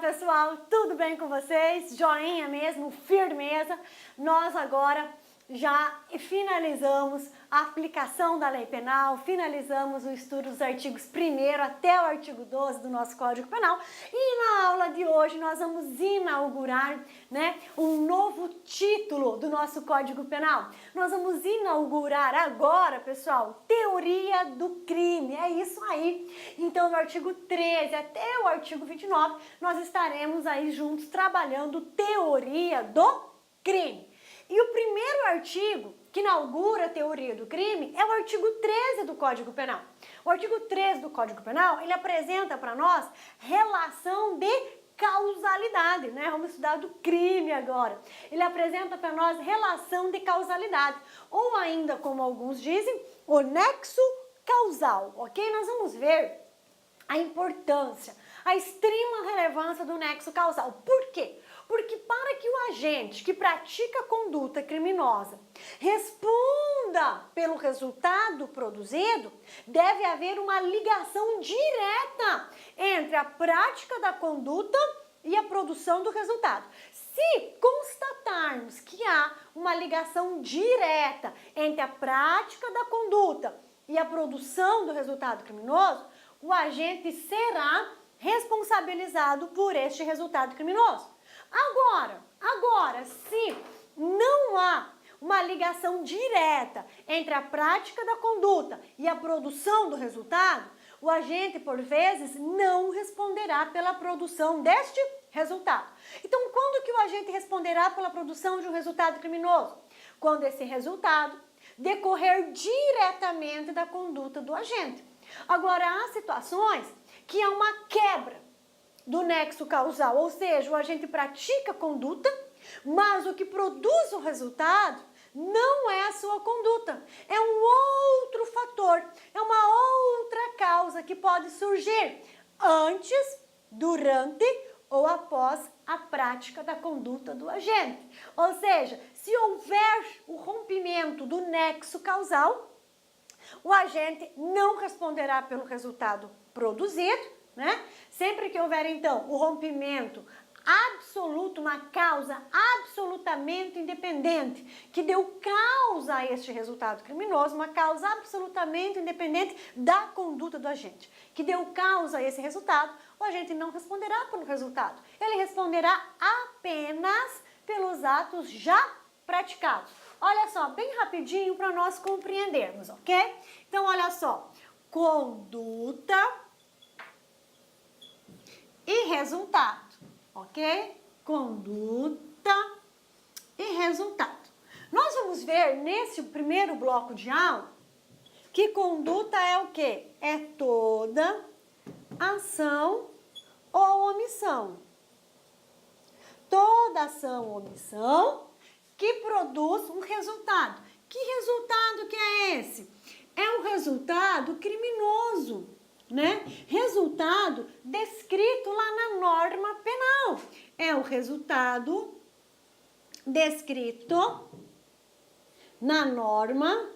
Pessoal, tudo bem com vocês? Joinha mesmo, firmeza. Nós agora já finalizamos a aplicação da lei penal, finalizamos o estudo dos artigos 1º até o artigo 12 do nosso Código Penal e na aula de hoje nós vamos inaugurar, um novo título do nosso Código Penal. Nós vamos inaugurar agora, pessoal, teoria do crime, é isso aí. Então, do artigo 13 até o artigo 29, nós estaremos aí juntos trabalhando teoria do crime. E o primeiro artigo que inaugura a teoria do crime é o artigo 13 do Código Penal. O artigo 13 do Código Penal, ele apresenta para nós relação de causalidade, Vamos estudar do crime agora. Ele apresenta para nós relação de causalidade, ou ainda, como alguns dizem, o nexo causal, ok? Nós vamos ver a importância, a extrema relevância do nexo causal. Por quê? Porque para que o agente que pratica conduta criminosa responda pelo resultado produzido, deve haver uma ligação direta entre a prática da conduta e a produção do resultado. Se constatarmos que há uma ligação direta entre a prática da conduta e a produção do resultado criminoso, o agente será responsabilizado por este resultado criminoso. Agora, se não há uma ligação direta entre a prática da conduta e a produção do resultado, o agente, por vezes, não responderá pela produção deste resultado. Então, quando que o agente responderá pela produção de um resultado criminoso? Quando esse resultado decorrer diretamente da conduta do agente. Agora, há situações que há uma quebra do nexo causal, ou seja, o agente pratica a conduta, mas o que produz o resultado não é a sua conduta, é um outro fator, é uma outra causa que pode surgir antes, durante ou após a prática da conduta do agente. Ou seja, se houver o rompimento do nexo causal, o agente não responderá pelo resultado produzido, Sempre que houver, então, o rompimento absoluto, uma causa absolutamente independente, que deu causa a este resultado criminoso, uma causa absolutamente independente da conduta do agente, que deu causa a esse resultado, o agente não responderá pelo resultado. Ele responderá apenas pelos atos já praticados. Olha só, bem rapidinho para nós compreendermos, ok? Então, olha só, conduta e resultado, ok? Conduta e resultado. Nós vamos ver nesse primeiro bloco de aula que conduta é o quê? É toda ação ou omissão. Toda ação ou omissão que produz um resultado. Que resultado que é esse? É um resultado criminoso, Resultado descrito lá na norma penal. É o resultado descrito na norma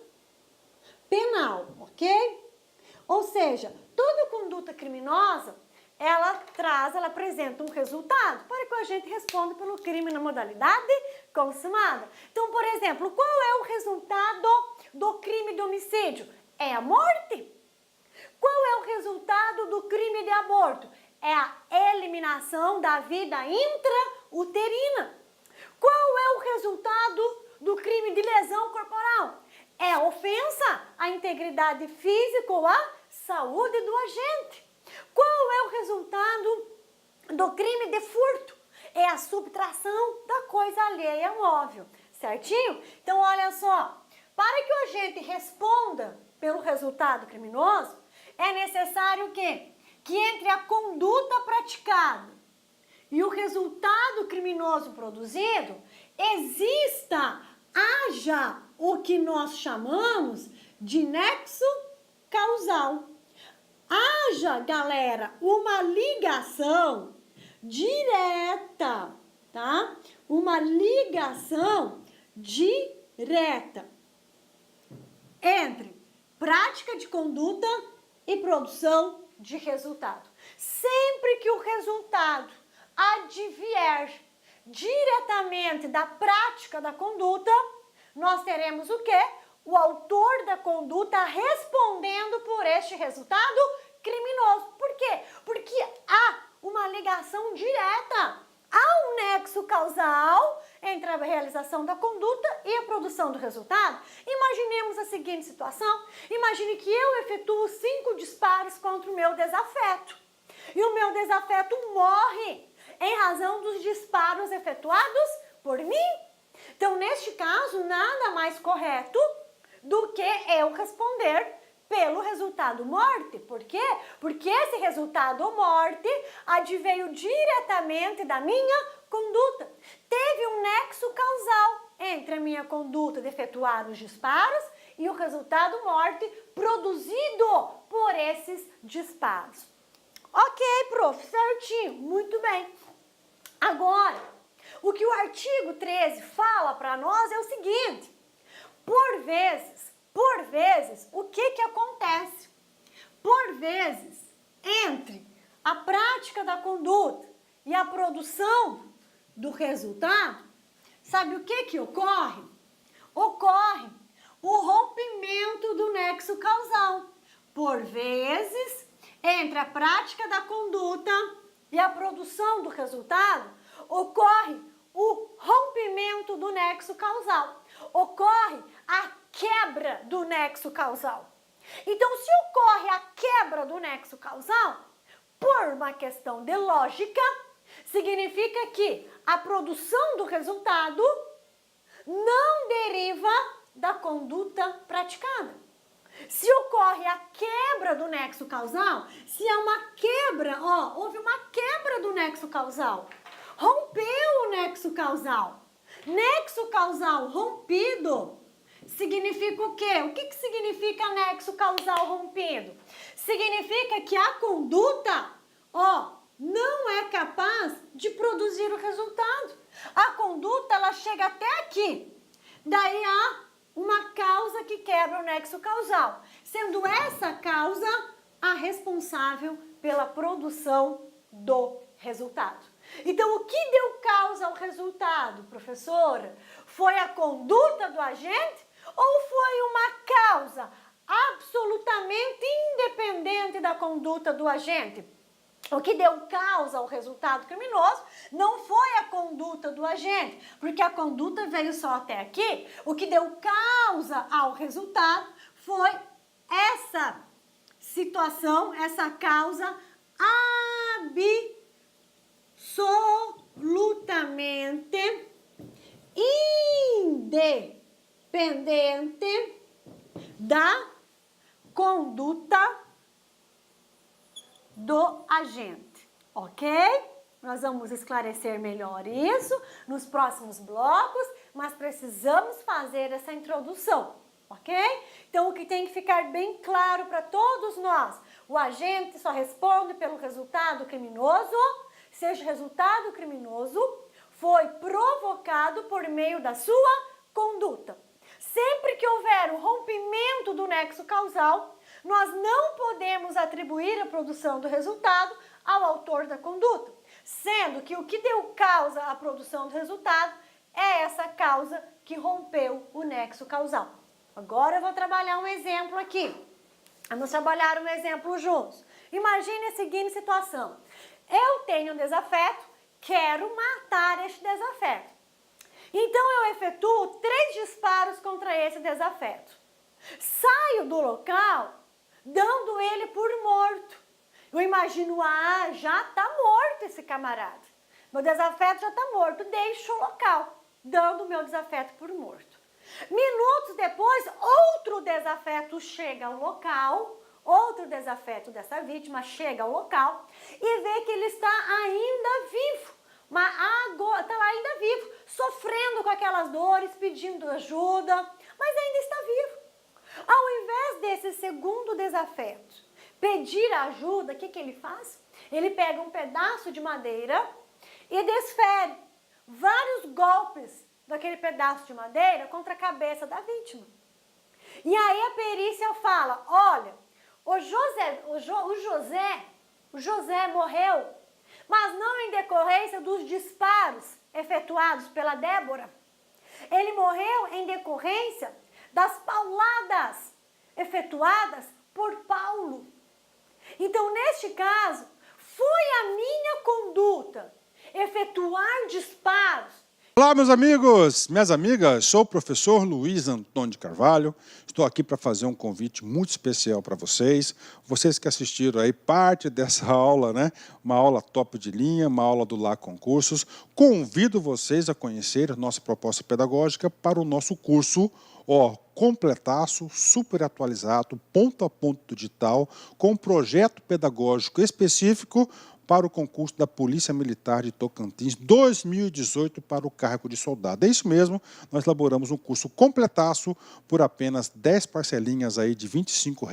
penal, ok? Ou seja, toda conduta criminosa, ela apresenta um resultado para que o agente responda pelo crime na modalidade consumada. Então, por exemplo, qual é o resultado do crime de homicídio? É a morte. Qual é o resultado do crime de aborto? É a eliminação da vida intrauterina. Qual é o resultado do crime de lesão corporal? É a ofensa à integridade física ou à saúde do agente. Qual é o resultado do crime de furto? É a subtração da coisa alheia móvel, certinho? Então, olha só, para que o agente responda pelo resultado criminoso, é necessário o quê? Que entre a conduta praticada e o resultado criminoso produzido, haja o que nós chamamos de nexo causal. Haja, galera, uma ligação direta, tá? Uma ligação direta entre prática de conduta e produção de resultado. Sempre que o resultado diretamente da prática da conduta, nós teremos o quê? O autor da conduta respondendo por este resultado criminoso. Por quê? Porque há uma ligação direta, há um nexo causal entre a realização da conduta e a produção do resultado. Imaginemos a seguinte situação: imagine que eu efetuo 5 disparos contra o meu desafeto e o meu desafeto morre em razão dos disparos efetuados por mim. Então, neste caso, nada mais correto do que eu responder pelo resultado morte. Por quê? Porque esse resultado morte adveio diretamente da minha conduta. Teve um nexo causal entre a minha conduta de efetuar os disparos e o resultado morte produzido por esses disparos. Ok, prof, certinho, muito bem. Agora, o que o artigo 13 fala para nós é o seguinte: por vezes, o que acontece? Por vezes, entre a prática da conduta e a produção do resultado, sabe o que ocorre? Ocorre o rompimento do nexo causal. Por vezes, entre a prática da conduta e a produção do resultado, ocorre o rompimento do nexo causal. Ocorre a quebra do nexo causal. Então, se ocorre a quebra do nexo causal, por uma questão de lógica, significa que a produção do resultado não deriva da conduta praticada. Se ocorre a quebra do nexo causal, se há uma quebra, houve uma quebra do nexo causal, rompeu o nexo causal. Nexo causal rompido significa o quê? O que significa nexo causal rompido? Significa que a conduta, não é capaz de produzir o resultado. A conduta, ela chega até aqui. Daí há uma causa que quebra o nexo causal, sendo essa causa a responsável pela produção do resultado. Então, o que deu causa ao resultado, professora? Foi a conduta do agente ou foi uma causa absolutamente independente da conduta do agente? O que deu causa ao resultado criminoso não foi a conduta do agente, porque a conduta veio só até aqui. O que deu causa ao resultado foi essa situação, essa causa absolutamente independente da conduta do agente, ok? Nós vamos esclarecer melhor isso nos próximos blocos, mas precisamos fazer essa introdução, ok? Então, o que tem que ficar bem claro para todos nós: o agente só responde pelo resultado criminoso, seja o resultado criminoso foi provocado por meio da sua conduta. Sempre que houver o rompimento do nexo causal, nós não podemos atribuir a produção do resultado ao autor da conduta, sendo que o que deu causa à produção do resultado é essa causa que rompeu o nexo causal. Agora eu vou trabalhar um exemplo aqui. Vamos trabalhar um exemplo juntos. Imagine a seguinte situação: eu tenho um desafeto, quero matar este desafeto. Então eu efetuo 3 disparos contra esse desafeto. Saio do local dando ele por morto. Eu imagino, já está morto esse camarada. Meu desafeto já está morto. Deixo o local, dando o meu desafeto por morto. Minutos depois, outro desafeto chega ao local, outro desafeto dessa vítima chega ao local e vê que ele está ainda vivo. Mas está lá ainda vivo, sofrendo com aquelas dores, pedindo ajuda, mas ainda está vivo. Ao invés desse segundo desafeto pedir ajuda, o que ele faz? Ele pega um pedaço de madeira e desfere vários golpes daquele pedaço de madeira contra a cabeça da vítima. E aí a perícia fala: olha, o José morreu, mas não em decorrência dos disparos efetuados pela Débora. Ele morreu em decorrência das pauladas efetuadas por Paulo. Então, neste caso, foi a minha conduta efetuar disparos. Olá, meus amigos, minhas amigas, sou o professor Luiz Antônio de Carvalho, estou aqui para fazer um convite muito especial para vocês que assistiram aí parte dessa aula, né? Uma aula top de linha, uma aula do Lá Concursos. Convido vocês a conhecer a nossa proposta pedagógica para o nosso curso, completaço, super atualizado, ponto a ponto digital, com um projeto pedagógico específico para o concurso da Polícia Militar de Tocantins 2018 para o cargo de soldado. É isso mesmo, nós elaboramos um curso completaço por apenas 10 parcelinhas aí de R$ 25.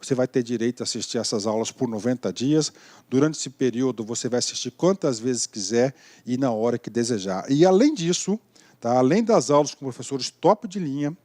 Você vai ter direito a assistir essas aulas por 90 dias. Durante esse período, você vai assistir quantas vezes quiser e na hora que desejar. E, além disso, tá, além das aulas com professores top de linha,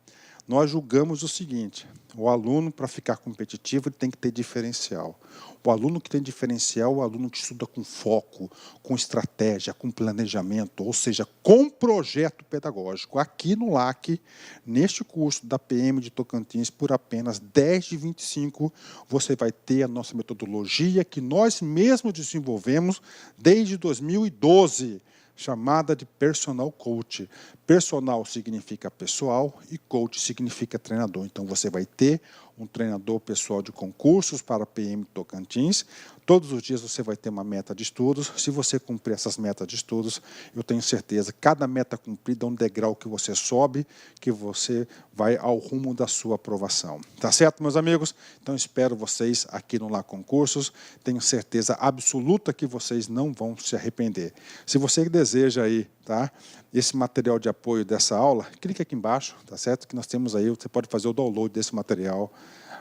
nós julgamos o seguinte: o aluno, para ficar competitivo, ele tem que ter diferencial. O aluno que tem diferencial é o aluno que estuda com foco, com estratégia, com planejamento, ou seja, com projeto pedagógico. Aqui no LAC, neste curso da PM de Tocantins, por apenas 10 de 25, você vai ter a nossa metodologia que nós mesmos desenvolvemos desde 2012, chamada de Personal Coach. Personal significa pessoal e coach significa treinador. Então, você vai ter um treinador pessoal de concursos para a PM Tocantins. Todos os dias você vai ter uma meta de estudos. Se você cumprir essas metas de estudos, eu tenho certeza, cada meta cumprida é um degrau que você sobe, que você vai ao rumo da sua aprovação. Tá certo, meus amigos? Então, espero vocês aqui no Lá Concursos. Tenho certeza absoluta que vocês não vão se arrepender. Se você deseja aí, tá, esse material de apoio dessa aula, clique aqui embaixo, tá certo? Que nós temos aí, você pode fazer o download desse material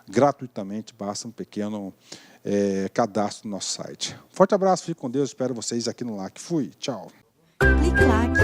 gratuitamente, basta um pequeno cadastro no nosso site. Forte abraço, fique com Deus, espero vocês aqui no LAC. Fui, tchau. Clique LAC.